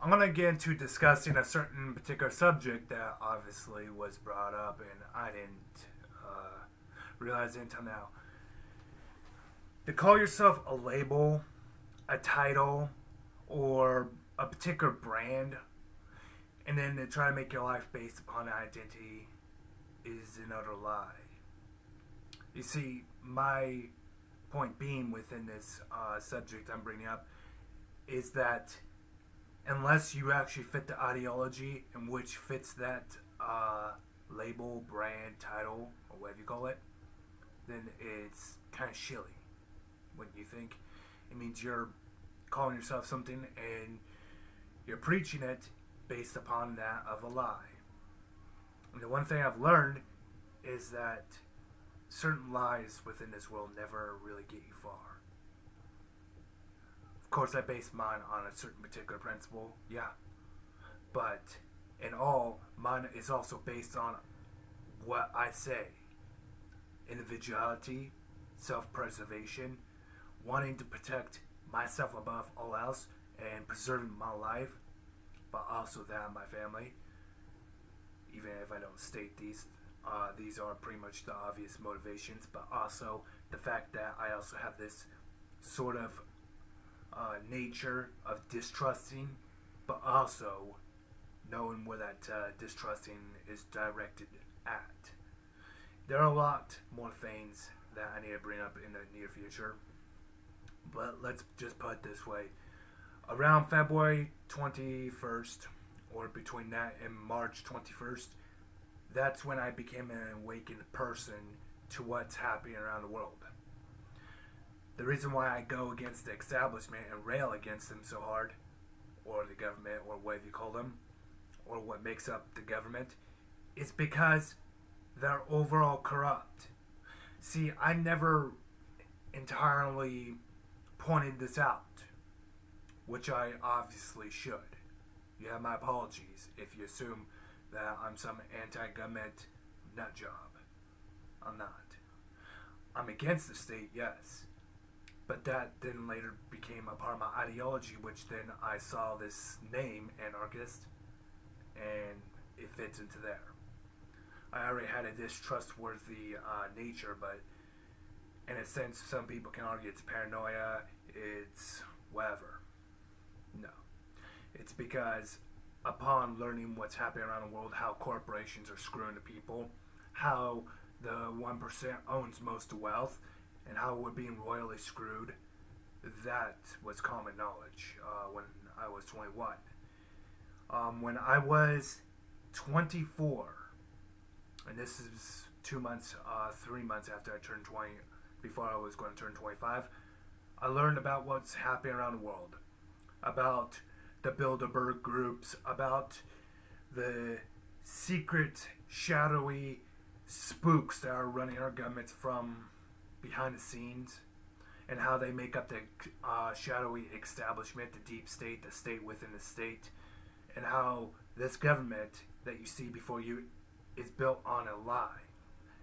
I'm going to get into discussing a certain particular subject that obviously was brought up and I didn't realize it until now. To call yourself a label, a title, or a particular brand, and then to try to make your life based upon identity is another lie. You see, my point being within this subject I'm bringing up is that unless you actually fit the ideology in which fits that label, brand, title, or whatever you call it, then it's kind of shilly. When you think it means you're calling yourself something and you're preaching it based upon that of a lie. And the one thing I've learned is that certain lies within this world never really get you far. Of course, I base mine on a certain particular principle, yeah. But in all, mine is also based on what I say. Individuality, self-preservation, wanting to protect myself above all else, and preserving my life, but also that of my family. Even if I don't state these are pretty much the obvious motivations, but also the fact that I also have this sort of nature of distrusting, but also knowing where that distrusting is directed at. There are a lot more things that I need to bring up in the near future, but let's just put it this way. Around February 21st, or between that and March 21st, that's when I became an awakened person to what's happening around the world. The reason why I go against the establishment and rail against them so hard, or the government, or whatever you call them, or what makes up the government, is because they're overall corrupt. See, I never entirely pointed this out, which I obviously should. You have my apologies if you assume that I'm some anti-government nut job. I'm not. I'm against the state, yes. But that then later became a part of my ideology, which then I saw this name, anarchist, and it fits into there. I already had a distrustworthy nature, but in a sense, some people can argue it's paranoia, it's whatever. No. It's because upon learning what's happening around the world, how corporations are screwing the people, how the 1% owns most of wealth, and how we're being royally screwed, that was common knowledge when I was 21. When I was 24, and this is 2 months, 3 months after I turned 20, before I was going to turn 25, I learned about what's happening around the world, about the Bilderberg groups, about the secret, shadowy spooks that are running our governments from behind the scenes, and how they make up the shadowy establishment, the deep state, the state within the state, and how this government that you see before you is built on a lie,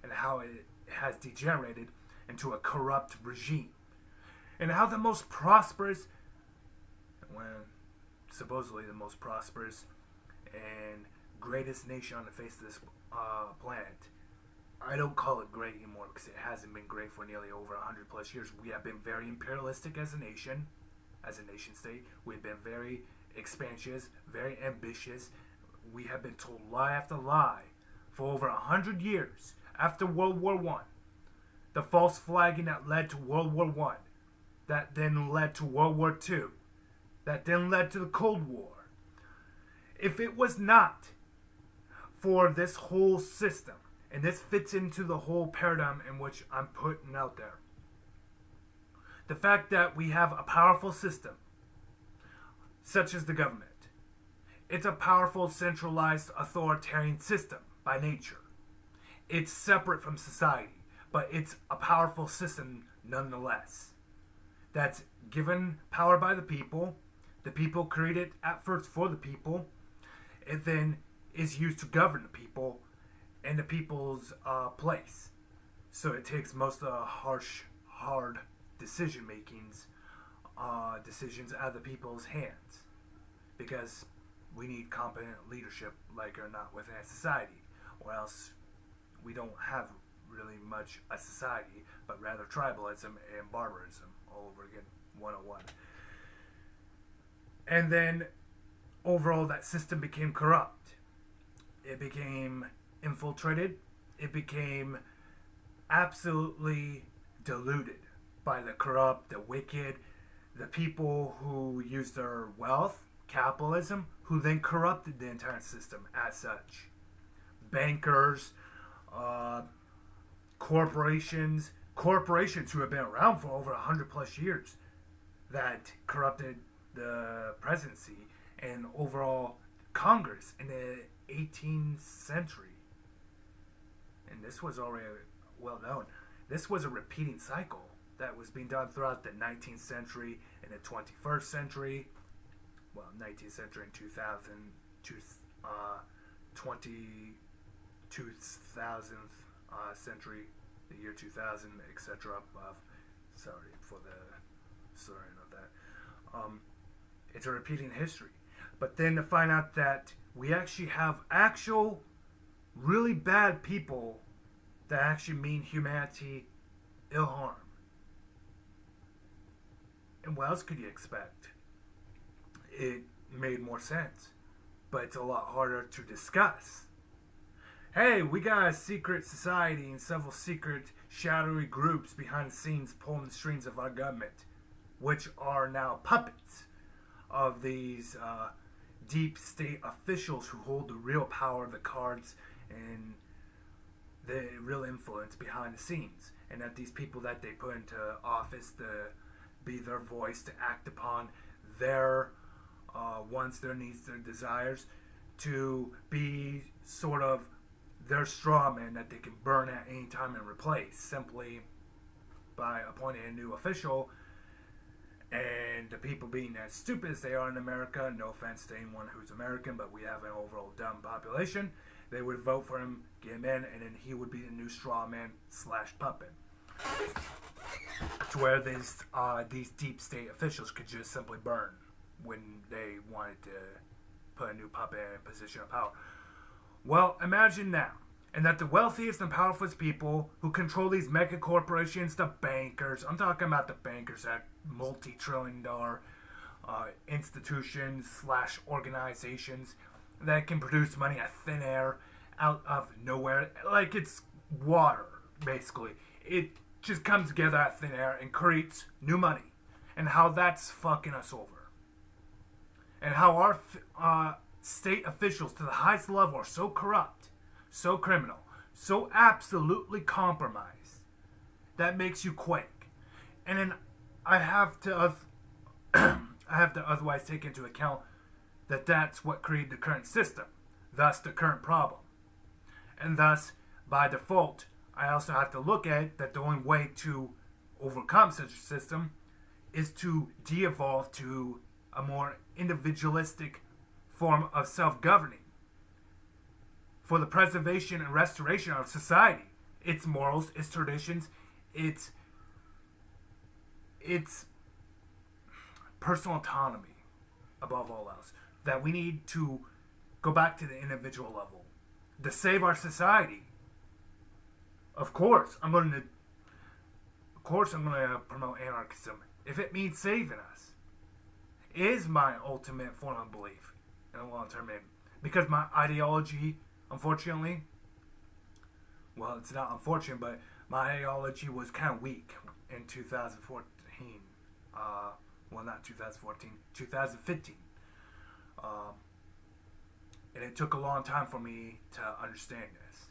and how it has degenerated into a corrupt regime, and how the most prosperous, when supposedly the most prosperous and greatest nation on the face of this planet, I don't call it great anymore because it hasn't been great for nearly over 100 plus years. We have been very imperialistic as a nation state. We've been very expansive, very ambitious. We have been told lie after lie for over 100 years after World War I. The false flagging that led to World War I, that then led to World War II, that then led to the Cold War. If it was not for this whole system, and this fits into the whole paradigm in which I'm putting out there, the fact that we have a powerful system, such as the government, it's a powerful, centralized, authoritarian system by nature. It's separate from society, but it's a powerful system nonetheless. That's given power by the people. The people created at first for the people. It then is used to govern the people in the people's place. So it takes most of the harsh, hard decisions out of the people's hands. because we need competent leadership, like or not, within a society, or else we don't have really much a society, but rather tribalism and barbarism all over again, 101. And then overall, that system became corrupt. It became infiltrated. It became absolutely diluted by the corrupt, the wicked, the people who used their wealth, capitalism, who then corrupted the entire system as such. Bankers, corporations who have been around for over 100 plus years that corrupted the presidency and overall Congress in the 18th century. And this was already well known. This was a repeating cycle that was being done throughout the 19th century and the 21st century. Well, 19th century and 2000, 2000th century, the year 2000, etc. Sorry for the slurring of that. It's a repeating history. But then to find out that we actually have actual really bad people that actually mean humanity ill harm. And what else could you expect? It made more sense, but it's a lot harder to discuss. Hey, we got a secret society and several secret shadowy groups behind the scenes pulling the strings of our government, which are now puppets of these deep state officials who hold the real power, the cards, and the real influence behind the scenes. And that these people that they put into office to be their voice, to act upon their wants, their needs, their desires, to be sort of their straw man that they can burn at any time and replace simply by appointing a new official. And the people being as stupid as they are in America, no offense to anyone who's American, but we have an overall dumb population, they would vote for him, get him in, and then he would be the new straw man / puppet. To where these deep state officials could just simply burn when they wanted to put a new puppet in a position of power. Well, imagine now, and that the wealthiest and powerful people who control these mega corporations, the bankers, I'm talking about the bankers at multi-trillion-dollar institutions / organizations that can produce money out of thin air, out of nowhere, like it's water, basically. It just comes together out of thin air and creates new money, and how that's fucking us over. And how our state officials to the highest level are so corrupt, so criminal, so absolutely compromised, that makes you quake. And then I have to otherwise take into account that that's what created the current system, thus the current problem. And thus, by default, I also have to look at that the only way to overcome such a system is to de-evolve to a more individualistic form of self-governing for the preservation and restoration of society, its morals, its traditions, its personal autonomy, above all else. That we need to go back to the individual level to save our society. Of course, I'm going to promote anarchism if it means saving us. It is my ultimate form of belief in the long term, because my ideology, unfortunately, well, it's not unfortunate, but my ideology was kind of weak in 2014. Well, not 2014, 2015. And it took a long time for me to understand this.